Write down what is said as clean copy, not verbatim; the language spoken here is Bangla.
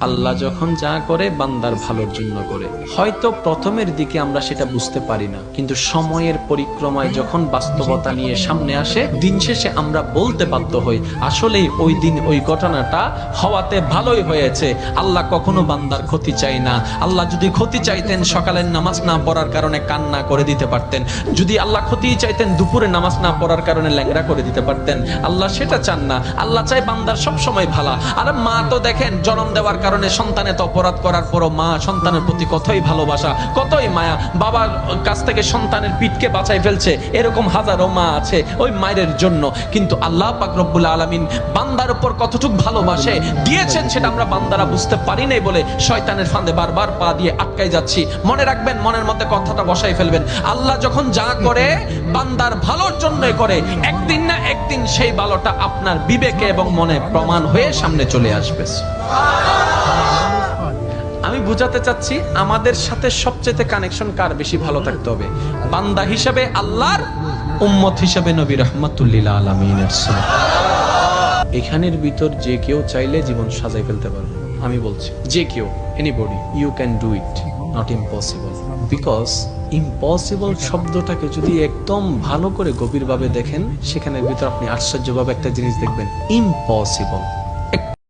আল্লাহ যখন যা করে বান্দার ভালোর জন্য করে। হয়তো প্রথমের দিকে আমরা সেটা বুঝতে পারি না, কিন্তু সময়ের পরিক্রমায় যখন বাস্তবতা নিয়ে সামনে আসে, দিন শেষে আমরা বলতে বাধ্য হই আসলেই ওই দিন ওই ঘটনাটা হওয়াতে ভালোই হয়েছে। আল্লাহ কখনো বান্দার ক্ষতি চায় না। আল্লাহ যদি ক্ষতি চাইতেন সকালের নামাজ না পড়ার কারণে কান্না করে দিতে পারতেন, যদি আল্লাহ ক্ষতি চাইতেন দুপুরে নামাজ না পড়ার কারণে ল্যাংড়া করে দিতে পারতেন। আল্লাহ সেটা চান না। আল্লাহ চায় বান্দার সব সময় ভালো। আর মা তো দেখেন জন্ম দেওয়ার কারণে সন্তানে তো অপরাধ করার পরও মা সন্তানের প্রতি কতই ভালোবাসা, কতই মায়া, বাবার কাছ থেকে সন্তানের পিঠকে বাঁচাই ফেলছে, এরকম হাজারো মা আছে ওই মায়ের জন্য। কিন্তু আল্লাহ পাক রব্বুল আলামিন বান্দার উপর কতটুকু ভালোবাসে দিয়েছেন সেটা আমরা বান্দারা বুঝতে পারি নাই বলে শয়তানের ফাঁদে বারবার পা দিয়ে আটকাই যাচ্ছি। মনে রাখবেন, মনের মধ্যে কথাটা বসাই ফেলবেন, আল্লাহ যখন যা করে বান্দার ভালোর জন্যই করে। একদিন না একদিন সেই ভালোটা আপনার বিবেকে এবং মনে প্রমাণ হয়ে সামনে চলে আসবে। আমি বুঝাতে চাচ্ছি আমাদের সাথে সবচেয়ে কানেকশন কার বেশি ভালো থাকতে হবে, বান্দা হিসেবে আল্লাহর, উম্মত হিসেবে নবী রাহমাতুল লিল আলামিনের। এখানের ভিতর যে কেউ চাইলে জীবন সাজাই ফেলতে পারবে। আমি বলছি যে কেউ, anybody, you can do it, not impossible. Because impossible শব্দটাকে যদি একদম ভালো করে গভীরভাবে দেখেন, সেখানের ভিতর আপনি আশ্চর্যভাবে একটা জিনিস দেখবেন, ইম্পসিবল।